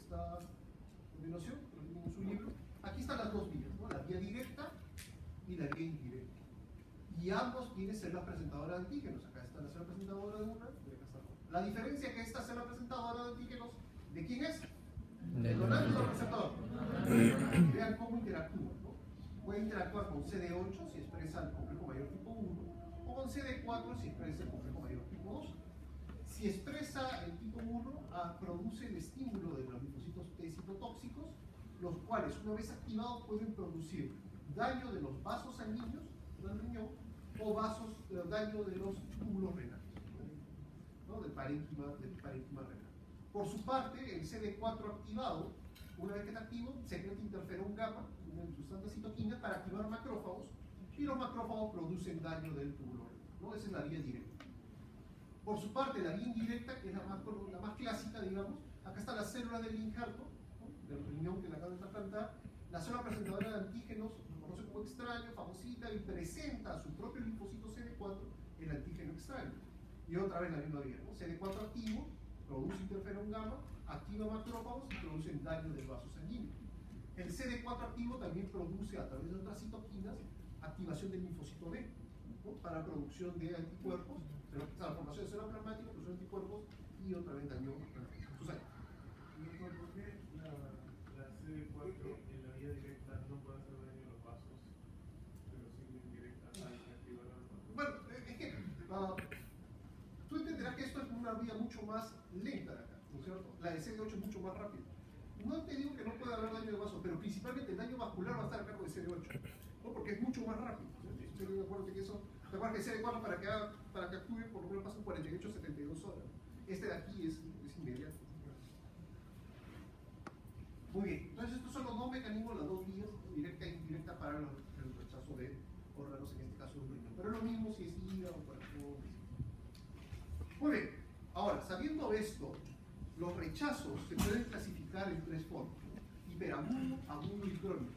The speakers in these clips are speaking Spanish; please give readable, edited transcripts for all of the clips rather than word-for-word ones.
esta continuación, lo tienen en su libro. Aquí están las dos vías, ¿no? La vía directa y la vía indirecta. Y ambos tienen células presentadoras de antígenos. Acá está la célula presentadora de una y acá está la otra. La diferencia es que esta célula presentadora de antígenos, ¿de quién es? ¿Del donante o del receptor? Vean cómo interactúa, ¿no? Puede interactuar con CD8 si expresa el complejo mayor tipo 1 o con CD4 si expresa el complejo mayor tipo 2. Si expresa el tipo 1, produce el estímulo de los linfocitos T citotóxicos, los cuales, una vez activados, pueden producir daño de los vasos sanguíneos del riñón o daño de los túbulos renales, ¿no? del parénquima renal. Por su parte, el CD4 activado, una vez que está activo, secreta interferón gamma, una sustancia citoquina, para activar macrófagos, y los macrófagos producen daño del túbulo renal, ¿no? Esa es la vía directa. Por su parte, la vía indirecta, que es la más clásica, digamos, acá está la célula del injerto, ¿no? del riñón que la acaban de trasplantar. La célula presentadora de antígenos lo conoce como extraño, famosita, y presenta a su propio linfocito CD4 el antígeno extraño. Y otra vez la misma vía, ¿no? CD4 activo, produce interferón gamma, activa macrófagos y producen daño del vaso sanguíneo. El CD4 activo también produce, a través de otras citoquinas, activación del linfocito B, ¿no? para producción de anticuerpos, la formación de células plasmáticas, producción de anticuerpos y otra vez daño Susana. ¿Por qué la CD4 en la vía directa no puede hacer daño a los vasos, pero sí en indirecta hay que activar los vasos? Bueno, es que tú entenderás que esto es una vía mucho más lenta de acá, ¿no es cierto? La de CD8 es mucho más rápida. No te digo que no puede haber daño de vasos, pero principalmente el daño vascular va a estar a cargo de CD8, ¿no? Porque es mucho más rápido, ¿no? Acuérdate que eso, recuerda que CD4 para que actúe por lo menos pasan 48 a 72 horas. Este de aquí es inmediato. Muy bien, entonces estos son los dos mecanismos, las dos vías, directa e indirecta, para el rechazo de órganos, en este caso un riñón. Pero es lo mismo si es hígado o corazón. Muy bien, ahora, sabiendo esto, los rechazos se pueden clasificar en tres formas: hiperagudo, agudo y crónico.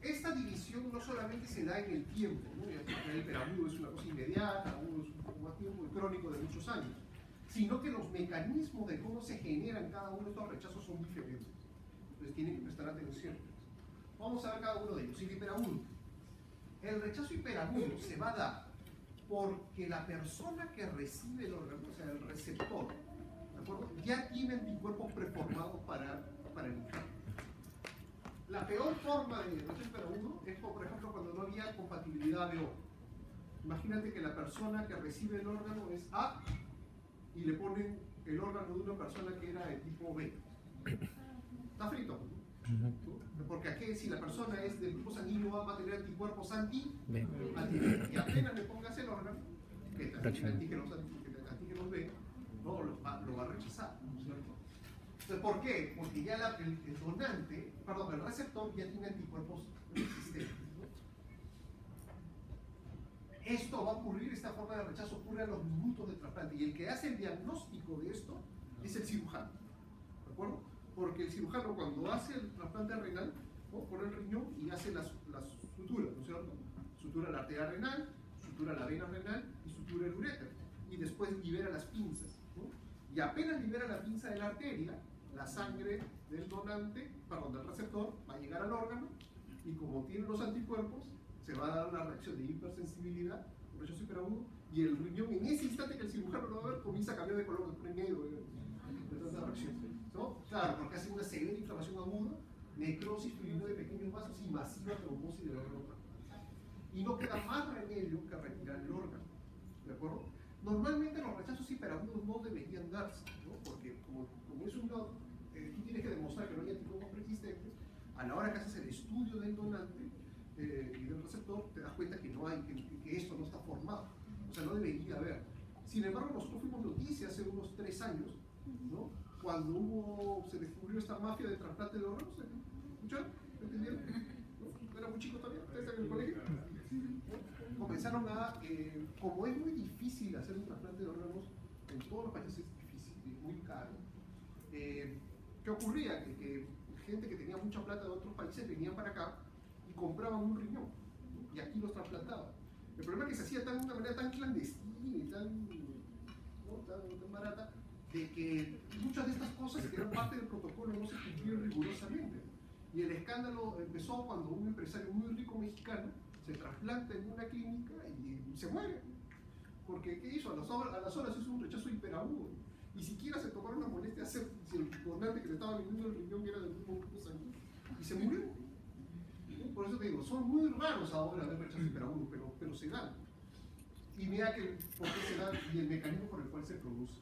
Esta división no solamente se da en el tiempo, ¿no? El hiperagudo es una cosa inmediata, agudo es un poco más tiempo, y crónico de muchos años, sino que los mecanismos de cómo se generan cada uno de estos rechazos son diferentes. Entonces tienen que prestar atención. Vamos a ver cada uno de ellos. El hiperagudo. El rechazo hiperagudo se va a dar porque la persona que recibe el órgano, o sea, el receptor, ¿de acuerdo?, ya tiene anticuerpos preformados para el injerto. La peor forma de rechazo hiperagudo es, por ejemplo, cuando no había compatibilidad de órgano. Imagínate que la persona que recibe el órgano es A y le ponen el órgano de una persona que era de tipo B. Está frito, ¿no? Porque aquí, si la persona es del grupo sanguíneo A, va a tener anticuerpos anti-B. Y apenas le pongas el órgano, que también antígenos B, no, lo va a rechazar, ¿no es cierto? Entonces, ¿por qué? Porque ya el donante, perdón, el receptor ya tiene anticuerpos resistentes, ¿no? Esto va a ocurrir, esta forma de rechazo ocurre a los minutos del trasplante, y el que hace el diagnóstico de esto es el cirujano, ¿de acuerdo? Porque el cirujano, cuando hace el trasplante renal, ¿no?, pone el riñón y hace las suturas, ¿no es cierto? Sutura la arteria renal, sutura la vena renal y sutura el uréter, y después libera las pinzas, ¿no? Y apenas libera la pinza de la arteria, la sangre del donante, perdón, del receptor, va a llegar al órgano, y como tiene los anticuerpos, se va a dar una reacción de hipersensibilidad, un rechazo hiperagudo, y el riñón, en ese instante que el cirujano lo va a ver, comienza a cambiar de color, de negro, de tanta reacción, ¿no? Claro, porque hace una severa inflamación aguda, necrosis fluido de pequeños vasos y masiva trombosis del órgano transplantado. Y no queda más remedio que retirar el órgano, ¿de acuerdo? Normalmente los rechazos hiperagudos no deberían darse, ¿no? Porque como es tú tienes que demostrar que no hay anticuerpos preexistentes, a la hora que haces el estudio del donante y del receptor, te das cuenta que no hay, que esto no está formado, o sea, no debería haber. Sin embargo, nosotros fuimos noticia hace unos 3 años, ¿no?, cuando se descubrió esta mafia de trasplante de órganos. ¿Escucharon? ¿Entendieron? ¿No? ¿Era muy chico todavía? ¿Ustedes están en el colegio? ¿No? Comenzaron como es muy difícil hacer un trasplante de órganos, en todos los países es difícil, es muy caro. ¿Qué ocurría? Que gente que tenía mucha plata de otros países venía para acá y compraban un riñón, ¿no?, y aquí los trasplantaban. El problema es que se hacía de una manera tan clandestina y tan barata, de que muchas de estas cosas que eran parte del protocolo no se cumplían rigurosamente. Y el escándalo empezó cuando un empresario muy rico mexicano se trasplanta en una clínica y se muere. Porque, ¿qué hizo? A las horas hizo un rechazo hiperagudo. Ni siquiera se tomaron la molestia de hacer si el donante que le estaba vendiendo el riñón era del mismo grupo sanguíneo. Y se murió. Por eso te digo, son muy raros ahora ver rechazo hiperagudo, pero se dan. Y mira por qué se dan y el mecanismo por el cual se produce.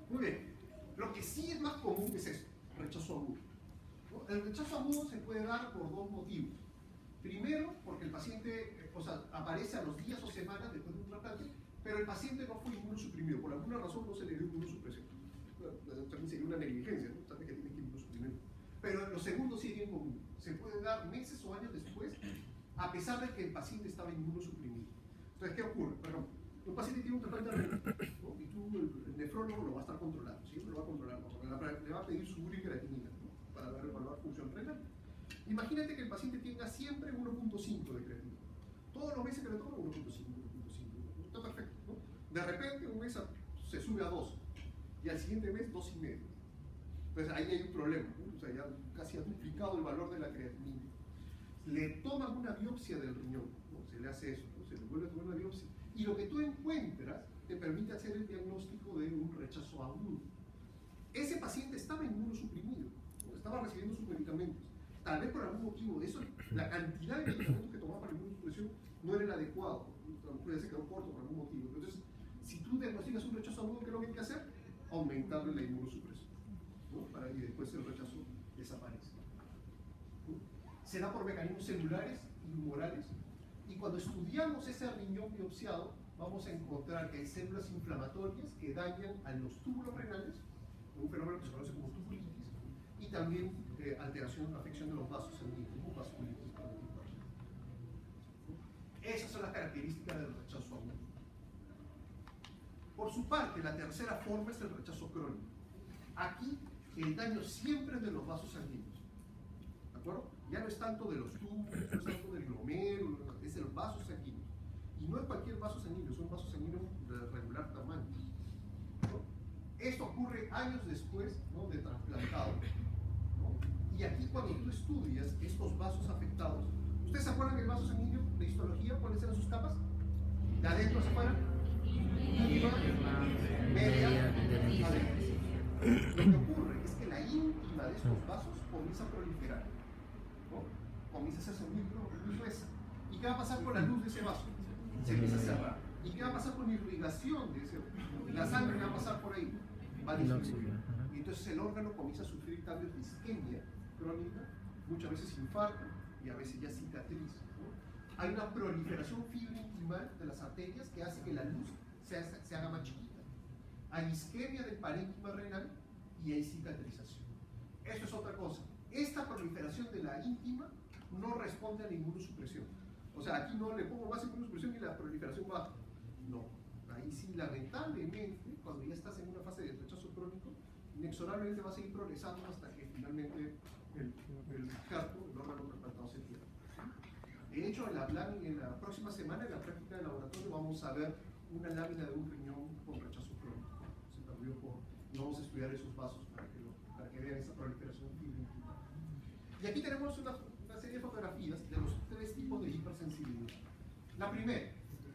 Muy bien. Lo que sí es más común es esto, rechazo agudo. El rechazo agudo se puede dar por dos motivos. Primero, porque el paciente aparece a los días o semanas después de un trasplante, pero el paciente no fue inmunosuprimido. Por alguna razón no se le dio inmunosupresión. Bueno, también sería una negligencia, ¿no? Sabes que tienes que inmunosuprimir. Pero lo segundo sí es bien común. Se puede dar meses o años después, a pesar de que el paciente estaba inmunosuprimido. Entonces, ¿qué ocurre? Por ejemplo, un paciente tiene un trasplante renal, ¿no? Y tú, el nefrólogo, lo va a estar controlando, siempre lo va a controlar, ¿no? Le va a pedir su urea y creatinina, ¿no? Para evaluar función renal. Imagínate que el paciente tenga siempre 1.5 de creatinina. Todos los meses que le toman 1.5, 1.5. Está perfecto, ¿no? De repente un mes se sube a 2 y al siguiente mes 2,5. Entonces ahí hay un problema, ¿no? O sea, ya casi ha duplicado el valor de la creatinina. Le toman una biopsia del riñón, ¿no? Se le hace eso, ¿no? Se le vuelve a tomar una biopsia. Y lo que tú encuentras te permite hacer el diagnóstico de un rechazo agudo. Ese paciente estaba inmunosuprimido, ¿no? Estaba recibiendo sus medicamentos. Tal vez por algún motivo, la cantidad de medicamentos que tomaba para la inmunosupresión no era el adecuado, a lo mejor ya se quedó corto por algún motivo. Entonces, si tú diagnosticas un rechazo agudo, ¿qué es lo que hay que hacer? Aumentarle la inmunosupresión, ¿no? Y después el rechazo desaparece. ¿No? Se da por mecanismos celulares y humorales, y cuando estudiamos ese riñón biopsiado, vamos a encontrar que hay células inflamatorias que dañan a los túbulos renales, un fenómeno que se conoce como tubulitis, y también alteración, afección de los vasos sanguíneos, vasculitis. Esas son las características del rechazo agudo. Por su parte, la tercera forma es el rechazo crónico. Aquí el daño siempre es de los vasos sanguíneos. ¿De acuerdo? Ya no es tanto de los túbulos, no es tanto del glomérulo, es de los vasos sanguíneos. Y no es cualquier vaso sanguíneo, son vasos sanguíneos de regular tamaño. ¿No? Esto ocurre años después, ¿no?, de trasplantado. ¿No? Y aquí cuando tú estudias estos vasos afectados, ¿ustedes se acuerdan del vaso sanguíneo de histología? ¿Cuáles eran sus capas? ¿De adentro hacia afuera? Íntima, media, adentro. Lo que ocurre es que la íntima de estos vasos comienza a proliferar, ¿no? Comienza a hacerse muy gruesa. ¿Y qué va a pasar con la luz de ese vaso? Se empieza a cerrar. ¿Y qué va a pasar con la irrigación de ese vaso? La sangre que va a pasar por ahí va a disminuir. Y entonces el órgano comienza a sufrir cambios de isquemia crónica, muchas veces infarto y a veces ya cicatriz, ¿no? Hay una proliferación fibrintimal de las arterias que hace que la luz se haga más chiquita. Hay isquemia del parénquima renal y hay cicatrización. Eso es otra cosa. Esta proliferación de la íntima no responde a la inmunosupresión. O sea, aquí no le pongo más inmunosupresión y la proliferación baja. No. Ahí sí, lamentablemente, cuando ya estás en una fase de rechazo crónico, inexorablemente va a seguir progresando hasta que finalmente el carpo, el órgano trasplantado, se pierda. De hecho, en la próxima semana, en la práctica de laboratorio, vamos a ver una lámina de un riñón con rechazo crónico. Se perdió y vamos a estudiar esos vasos para que vean esa proliferación fibrintimal. Y aquí tenemos una serie de fotografías de los 3 tipos de hipersensibilidad. La primera,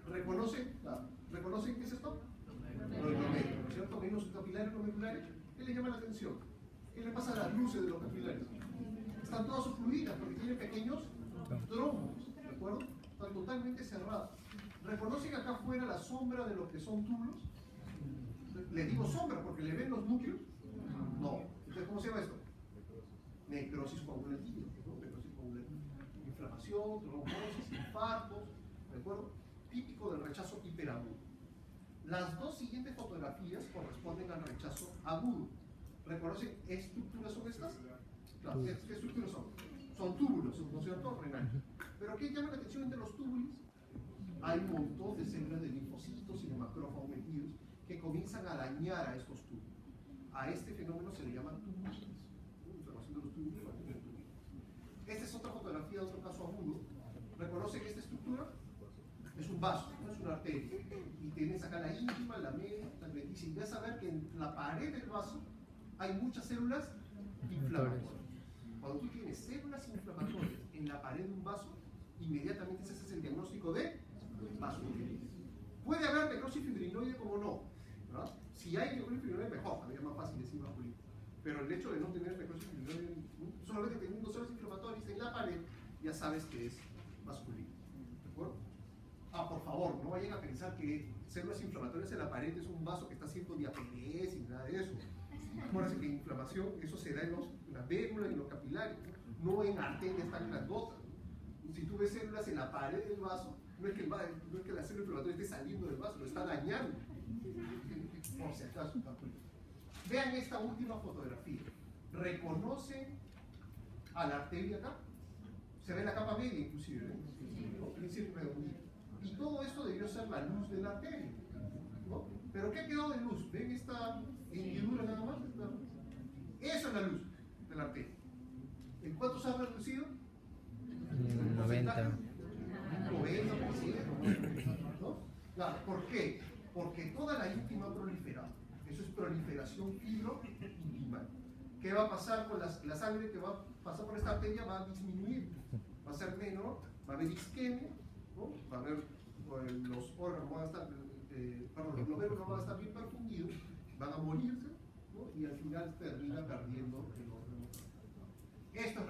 ¿reconocen qué es esto? Los glomérulos, ¿no es cierto? Ven los capilares glomerulares. ¿Qué les llama la atención? ¿Qué le pasa a las luces de los capilares? Están todas obstruidas porque tienen pequeños trombos, ¿de acuerdo? Están totalmente cerrados. ¿Reconocen acá afuera la sombra de lo que son túbulos? Les digo sombra porque le ven los núcleos. No. Entonces, ¿cómo se llama esto? Necrosis coagulativa, ¿no? Necrosis coagulativa. Inflamación, trombosis, infartos, ¿de acuerdo? Típico del rechazo hiperagudo. Las 2 siguientes fotografías corresponden al rechazo agudo. ¿Reconocen qué estructuras son estas? Claro, ¿qué estructuras son? Son túbulos, ¿no es cierto? Renales. Pero ¿qué llama la atención entre los túbulos? Hay un montón de células de linfocitos y de macrófagos metidos que comienzan a dañar a estos túbulos. A este fenómeno se le llama tubulitis. Inflamación de los túbulos. Esta es otra fotografía de otro caso agudo. ¿Reconocen esta estructura? es un vaso, no es una arteria. Y tienes acá la íntima, la media, la adventicia. Y vas a ver que en la pared del vaso hay muchas células inflamatorias. Cuando tú tienes células inflamatorias en la pared de un vaso, inmediatamente ese es el diagnóstico de vasculitis. Puede haber necrosis fibrinoide como no, ¿verdad? Si hay necrosis fibrinoide mejor, también es más fácil decir vasculitis. Pero el hecho de no tener necrosis fibrinoide, solamente teniendo células inflamatorias en la pared, ya sabes que es vasculitis. ¿De acuerdo? Por favor, no vayan a pensar que células inflamatorias en la pared es un vaso que está haciendo diapelés y nada de eso. Acuérdense que inflamación, eso se da en las vénulas y en los capilares, no en arterias tan grandosas. Si tú ves células en la pared del vaso, no es que la célula inflamatoria esté saliendo del vaso, lo está dañando. Por si acaso. Vean esta última fotografía. ¿Reconocen a la arteria acá? Se ve la capa media inclusive, ¿no? Príncipe redondito. Y todo esto debió ser la luz de la arteria, ¿no? ¿Pero qué quedó de luz? ¿Ven esta hendidura nada más? Esa es la luz de la arteria. ¿En cuánto se ha reducido? 90%. 90%, ¿no? Claro, ¿por qué? Porque toda la íntima ha proliferado. Eso es proliferación fibrointimal. ¿Qué va a pasar con la sangre que va a pasar por esta arteria? Va a disminuir, va a ser menor, va a haber isquemia, ¿no? Va a haber los órganos van a estar, los glomérulos van a estar bien perfundidos, van a morirse, ¿no? Y al final termina perdiendo el órgano. Esto es